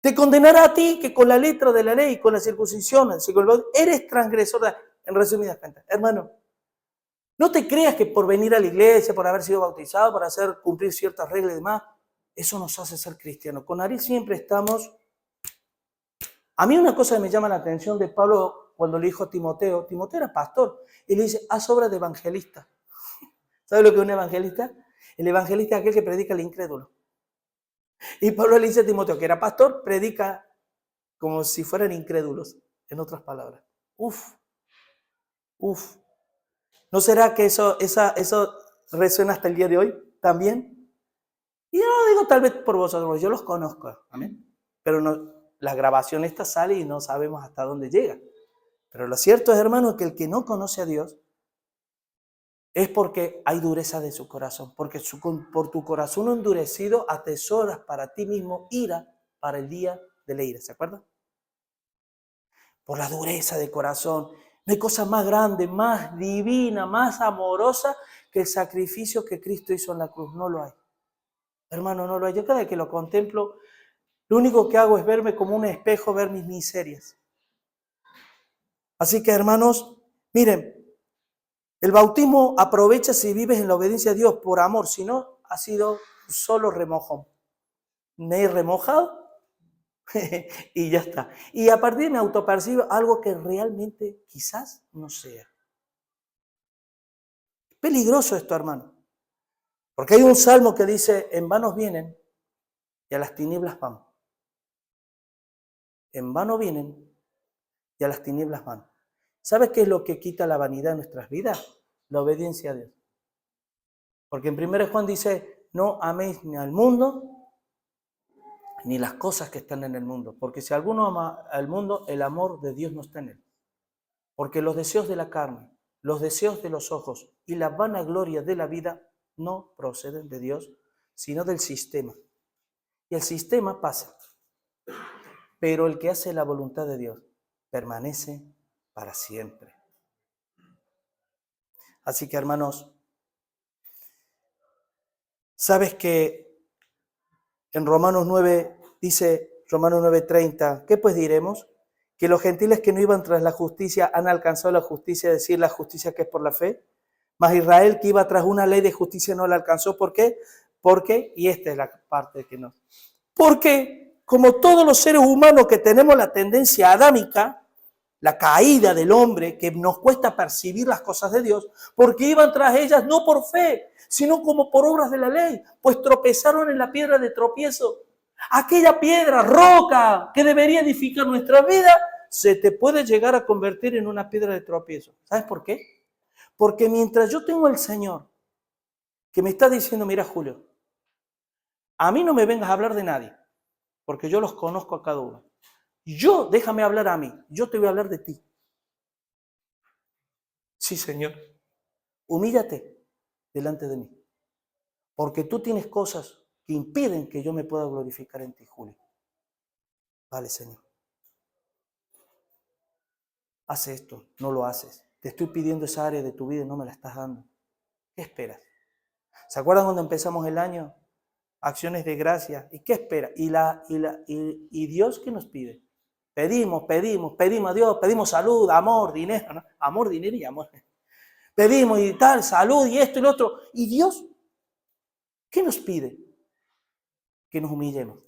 te condenará a ti que con la letra de la ley, con la circuncisión, eres transgresor. En resumidas cuentas, hermano, no te creas que por venir a la iglesia, por haber sido bautizado, por hacer cumplir ciertas reglas y demás, eso nos hace ser cristianos. Con Ariel siempre estamos. A mí una cosa que me llama la atención de Pablo cuando le dijo a Timoteo era pastor, y le dice, haz obra de evangelista. ¿Sabe lo que es un evangelista? El evangelista es aquel que predica al incrédulo. Y Pablo le dice a Timoteo, que era pastor, predica como si fueran incrédulos, en otras palabras. Uf. ¿No será que eso resuena hasta el día de hoy también? Y yo no digo tal vez por vosotros, yo los conozco, amén. Pero no, la grabación esta sale y no sabemos hasta dónde llega. Pero lo cierto es, hermano, que el que no conoce a Dios es porque hay dureza de su corazón. Porque por tu corazón endurecido atesoras para ti mismo ira para el día de la ira. ¿Se acuerdan? Por la dureza de corazón. No hay cosa más grande, más divina, más amorosa que el sacrificio que Cristo hizo en la cruz. No lo hay. Hermano, no lo hay. Yo cada vez que lo contemplo, Lo único que hago es verme como un espejo, ver mis miserias. Así que, hermanos, miren, el bautismo aprovecha si vives en la obediencia a Dios por amor, si no, ha sido solo remojón. Me he remojado y ya está. Y a partir de me autopercibo algo que realmente quizás no sea. Peligroso esto, hermano. Porque hay un salmo que dice, en vano vienen y a las tinieblas van. En vano vienen y a las tinieblas van. ¿Sabes qué es lo que quita la vanidad en nuestras vidas? La obediencia a Dios. Porque en 1 Juan dice, no améis ni al mundo, ni las cosas que están en el mundo. Porque si alguno ama al mundo, el amor de Dios no está en él. Porque los deseos de la carne, los deseos de los ojos y la vanagloria de la vida no proceden de Dios, sino del sistema. Y el sistema pasa. Pero el que hace la voluntad de Dios permanece para siempre. Así que, hermanos, ¿sabes que en Romanos 9 dice, Romanos 9:30, ¿qué pues diremos? Que los gentiles que no iban tras la justicia han alcanzado la justicia, es decir, la justicia que es por la fe. Mas Israel que iba tras una ley de justicia no la alcanzó. ¿Por qué? Porque, y esta es la parte que no. Porque como todos los seres humanos que tenemos la tendencia adámica, la caída del hombre, que nos cuesta percibir las cosas de Dios, porque iban tras ellas no por fe, sino como por obras de la ley, pues tropezaron en la piedra de tropiezo. Aquella piedra, roca, que debería edificar nuestra vida, se te puede llegar a convertir en una piedra de tropiezo. ¿Sabes por qué? Porque mientras yo tengo al Señor que me está diciendo, mira Julio, a mí no me vengas a hablar de nadie, porque yo los conozco a cada uno. Déjame hablar a mí, yo te voy a hablar de ti. Sí, Señor. Humíllate delante de mí, porque tú tienes cosas que impiden que yo me pueda glorificar en ti, Julio. Vale, Señor. Haz esto, no lo haces. Te estoy pidiendo esa área de tu vida y no me la estás dando. ¿Qué esperas? ¿Se acuerdan cuando empezamos el año? Acciones de gracia. ¿Y qué espera? ¿Y Dios qué nos pide? Pedimos a Dios, pedimos salud, amor, dinero, ¿no? Amor, dinero y amor. Pedimos y tal, salud y esto y lo otro. ¿Y Dios qué nos pide? Que nos humillemos.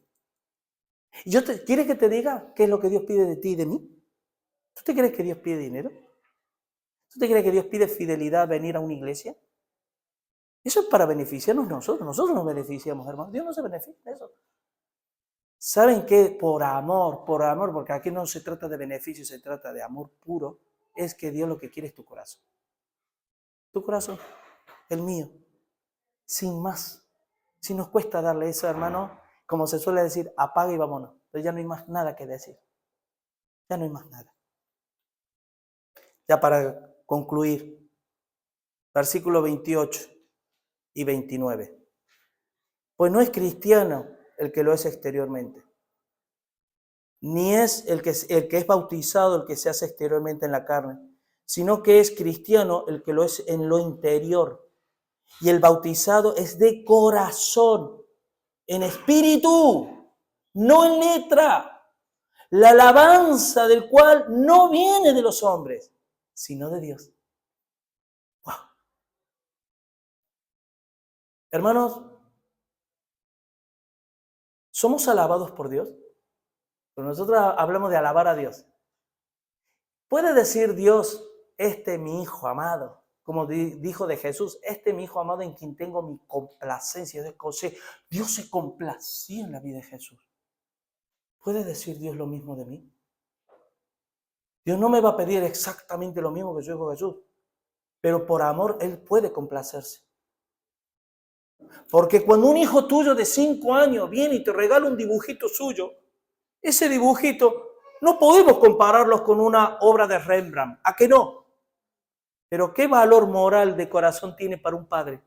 ¿Quieres que te diga qué es lo que Dios pide de ti y de mí? ¿Tú te crees que Dios pide dinero? ¿Tú te crees que Dios pide fidelidad a venir a una iglesia? Eso es para beneficiarnos nosotros. Nosotros nos beneficiamos, hermanos. Dios no se beneficia de eso. ¿Saben qué? Por amor, porque aquí no se trata de beneficio, se trata de amor puro, es que Dios lo que quiere es tu corazón. Tu corazón, el mío, sin más. Si nos cuesta darle eso, hermano, como se suele decir, apaga y vámonos. Pero ya no hay más nada que decir. Ya no hay más nada. Ya para concluir, versículos 28 y 29. Pues no es cristiano el que lo es exteriormente, ni es el que es bautizado el que se hace exteriormente en la carne, sino que es cristiano el que lo es en lo interior. Y el bautizado es de corazón, en espíritu, no en letra. La alabanza del cual no viene de los hombres, sino de Dios. Wow. Hermanos, ¿somos alabados por Dios? Pero nosotros hablamos de alabar a Dios. ¿Puede decir Dios, mi hijo amado? Como dijo de Jesús, mi hijo amado en quien tengo mi complacencia. Dios se complacía en la vida de Jesús. ¿Puede decir Dios lo mismo de mí? Dios no me va a pedir exactamente lo mismo que su hijo Jesús, pero por amor Él puede complacerse. Porque cuando un hijo tuyo de 5 años viene y te regala un dibujito suyo, ese dibujito no podemos compararlos con una obra de Rembrandt. ¿A qué no? Pero ¿qué valor moral de corazón tiene para un padre?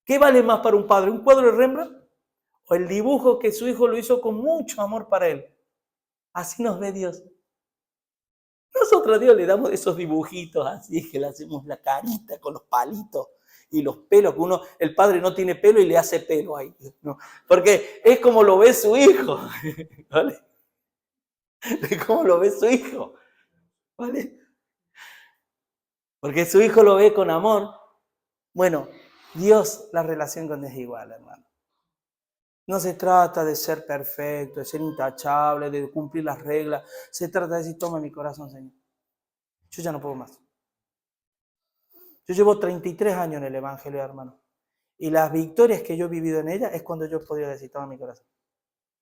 ¿Qué vale más para un padre? ¿Un cuadro de Rembrandt? ¿O el dibujo que su hijo lo hizo con mucho amor para él? Así nos ve Dios. Nosotros a Dios le damos esos dibujitos así, que le hacemos la carita con los palitos y los pelos, que el padre no tiene pelo y le hace pelo ahí, ¿no? Porque es como lo ve su hijo, ¿vale? Es como lo ve su hijo, ¿vale? Porque su hijo lo ve con amor. Bueno, Dios, la relación con Dios es igual, hermano. No se trata de ser perfecto, de ser intachable, de cumplir las reglas. Se trata de decir, toma mi corazón, Señor. Yo ya no puedo más. Yo llevo 33 años en el Evangelio, hermano. Y las victorias que yo he vivido en ella es cuando yo he podido decir, toma mi corazón.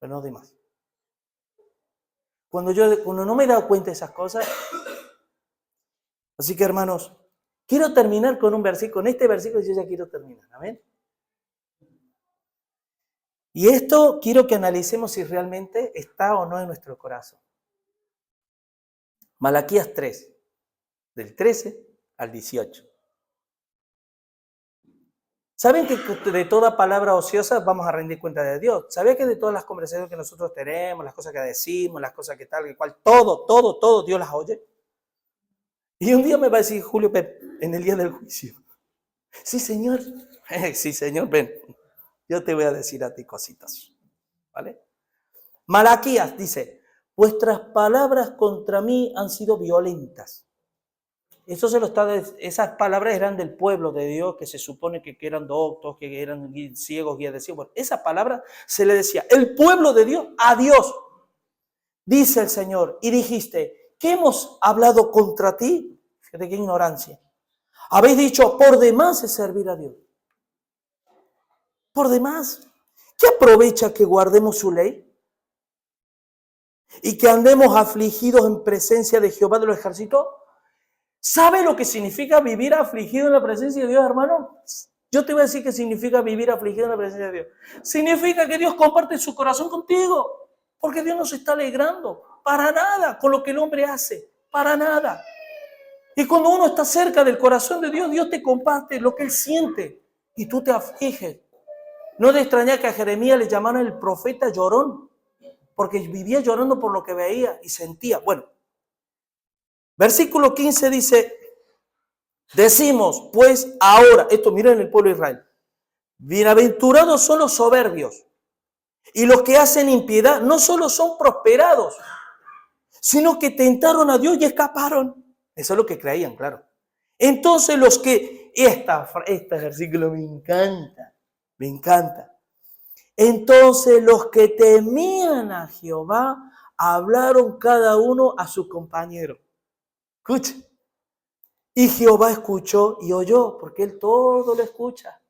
Pero no doy más. Cuando no me he dado cuenta de esas cosas. Así que, hermanos, quiero terminar con un versículo. Con este versículo yo ya quiero terminar. Amén. Y esto quiero que analicemos si realmente está o no en nuestro corazón. Malaquías 3, del 13 al 18. ¿Saben que de toda palabra ociosa vamos a rendir cuenta de Dios? ¿Saben que de todas las conversaciones que nosotros tenemos, las cosas que decimos, las cosas que tal, que cual, todo Dios las oye? Y un día me va a decir Julio, ven, en el día del juicio. Sí, Señor. Sí, Señor, ven. Yo te voy a decir a ti cositas. ¿Vale? Malaquías dice, vuestras palabras contra mí han sido violentas. Esas palabras eran del pueblo de Dios, que se supone que eran doctos, que eran ciegos, guías de ciegos. Bueno, esa palabra se le decía, el pueblo de Dios a Dios. Dice el Señor, y dijiste, ¿qué hemos hablado contra ti? Fíjate qué ignorancia. Habéis dicho, por demás es servir a Dios. Por demás. ¿Qué aprovecha que guardemos su ley? Y que andemos afligidos en presencia de Jehová de los ejércitos. ¿Sabe lo que significa vivir afligido en la presencia de Dios, hermano? Yo te voy a decir qué significa vivir afligido en la presencia de Dios. Significa que Dios comparte su corazón contigo. Porque Dios no se está alegrando para nada con lo que el hombre hace. Para nada. Y cuando uno está cerca del corazón de Dios, Dios te comparte lo que Él siente. Y tú te afliges. No te extraña que a Jeremías le llamaran el profeta llorón. Porque vivía llorando por lo que veía y sentía. Bueno. Versículo 15 dice, decimos pues ahora, esto miren el pueblo de Israel, bienaventurados son los soberbios y los que hacen impiedad no solo son prosperados, sino que tentaron a Dios y escaparon. Eso es lo que creían, claro. Entonces los que, este versículo me encanta. Entonces los que temían a Jehová hablaron cada uno a su compañero. Escucha. Y Jehová escuchó y oyó, porque Él todo lo escucha.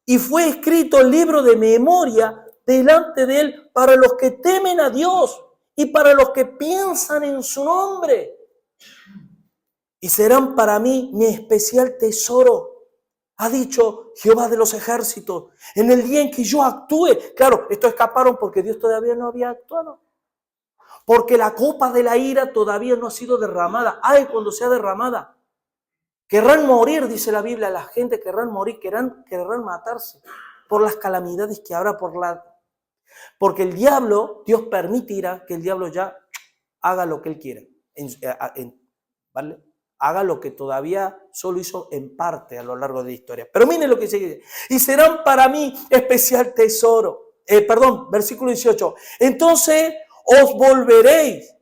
Y fue escrito el libro de memoria delante de Él para los que temen a Dios y para los que piensan en su nombre. Y serán para mí mi especial tesoro, ha dicho Jehová de los ejércitos, en el día en que yo actúe. Claro, estos escaparon porque Dios todavía no había actuado. Porque la copa de la ira todavía no ha sido derramada. Ay, cuando sea derramada. Querrán morir, dice la Biblia, la gente querrán morir, querrán matarse por las calamidades que habrá, porque el diablo, Dios permitirá que el diablo ya haga lo que él quiera. ¿Vale? Haga lo que todavía solo hizo en parte a lo largo de la historia. Pero miren lo que dice. Y serán para mí especial tesoro. Versículo 18. Entonces os volveréis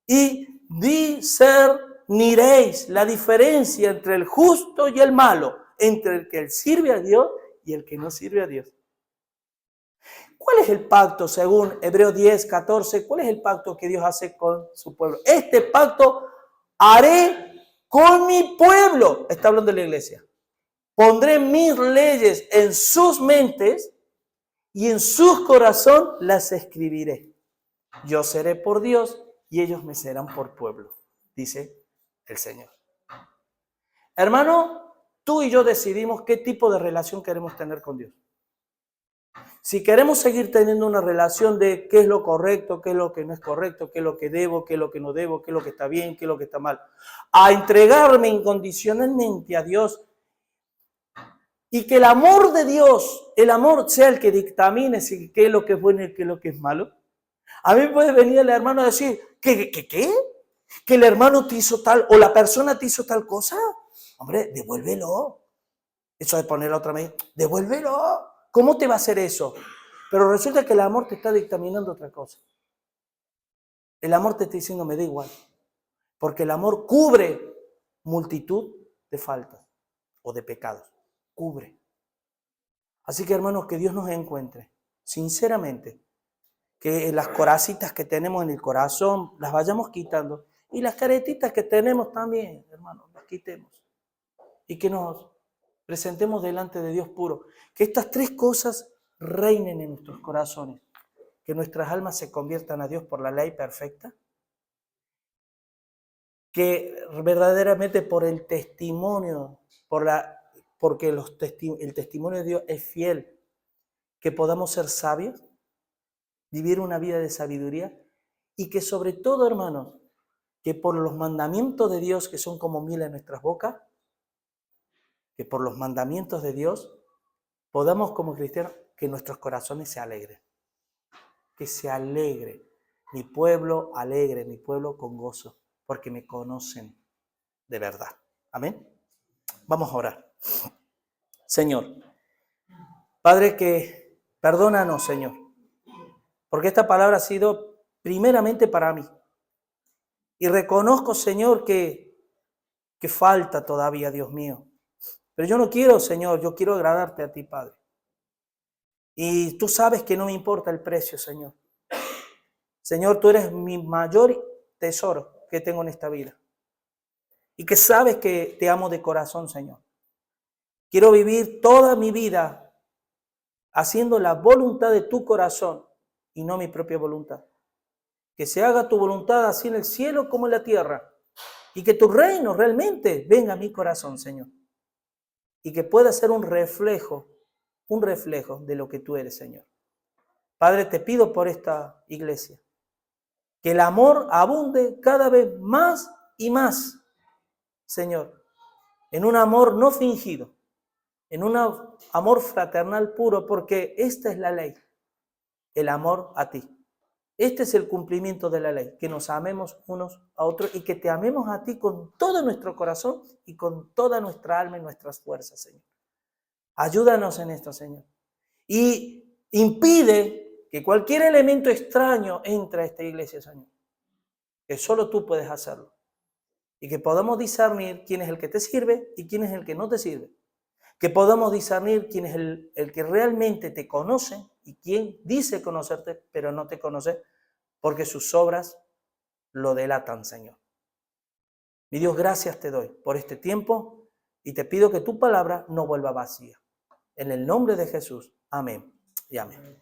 y discerniréis la diferencia entre el justo y el malo, entre el que sirve a Dios y el que no sirve a Dios. ¿Cuál es el pacto según Hebreos 10, 14? ¿Cuál es el pacto que Dios hace con su pueblo? Este pacto haré con mi pueblo. Está hablando de la iglesia. Pondré mis leyes en sus mentes y en su corazón las escribiré. Yo seré por Dios y ellos me serán por pueblo, dice el Señor. Hermano, tú y yo decidimos qué tipo de relación queremos tener con Dios. Si queremos seguir teniendo una relación de qué es lo correcto, qué es lo que no es correcto, qué es lo que debo, qué es lo que no debo, qué es lo que está bien, qué es lo que está mal, a entregarme incondicionalmente a Dios y que el amor de Dios, el amor sea el que dictamine si qué es lo que es bueno y qué es lo que es malo. A mí puede venir el hermano a decir, ¿qué? ¿Que el hermano te hizo tal o la persona te hizo tal cosa? Hombre, devuélvelo. Eso de poner a otra vez, devuélvelo. ¿Cómo te va a hacer eso? Pero resulta que el amor te está dictaminando otra cosa. El amor te está diciendo, me da igual. Porque el amor cubre multitud de faltas o de pecados. Cubre. Así que, hermanos, que Dios nos encuentre, sinceramente, que las coracitas que tenemos en el corazón las vayamos quitando. Y las caretitas que tenemos también, hermanos, las quitemos. Y que nos presentemos delante de Dios puro. Que estas tres cosas reinen en nuestros corazones. Que nuestras almas se conviertan a Dios por la ley perfecta. Que verdaderamente por el testimonio, porque el testimonio de Dios es fiel, que podamos ser sabios, vivir una vida de sabiduría y que sobre todo, hermanos, que por los mandamientos de Dios que son como miel en nuestras bocas, que por los mandamientos de Dios podamos como cristianos que nuestros corazones se alegren, que se alegre mi pueblo alegre, mi pueblo con gozo, porque me conocen de verdad. Amén. Vamos a orar. Señor, Padre, que perdónanos, Señor, porque esta palabra ha sido primeramente para mí. Y reconozco, Señor, que falta todavía, Dios mío. Pero yo no quiero, Señor, yo quiero agradarte a ti, Padre. Y tú sabes que no me importa el precio, Señor. Señor, tú eres mi mayor tesoro que tengo en esta vida. Y que sabes que te amo de corazón, Señor. Quiero vivir toda mi vida haciendo la voluntad de tu corazón y no mi propia voluntad. Que se haga tu voluntad así en el cielo como en la tierra. Y que tu reino realmente venga a mi corazón, Señor. Y que pueda ser un reflejo de lo que tú eres, Señor. Padre, te pido por esta iglesia. Que el amor abunde cada vez más y más, Señor. En un amor no fingido. En un amor fraternal puro, porque esta es la ley. El amor a ti. Este es el cumplimiento de la ley, que nos amemos unos a otros y que te amemos a ti con todo nuestro corazón y con toda nuestra alma y nuestras fuerzas, Señor. Ayúdanos en esto, Señor. Y impide que cualquier elemento extraño entre a esta iglesia, Señor. Que solo tú puedes hacerlo. Y que podamos discernir quién es el que te sirve y quién es el que no te sirve. Que podamos discernir quién es el que realmente te conoce y quién dice conocerte, pero no te conoce, porque sus obras lo delatan, Señor. Mi Dios, gracias te doy por este tiempo y te pido que tu palabra no vuelva vacía. En el nombre de Jesús. Amén y amén.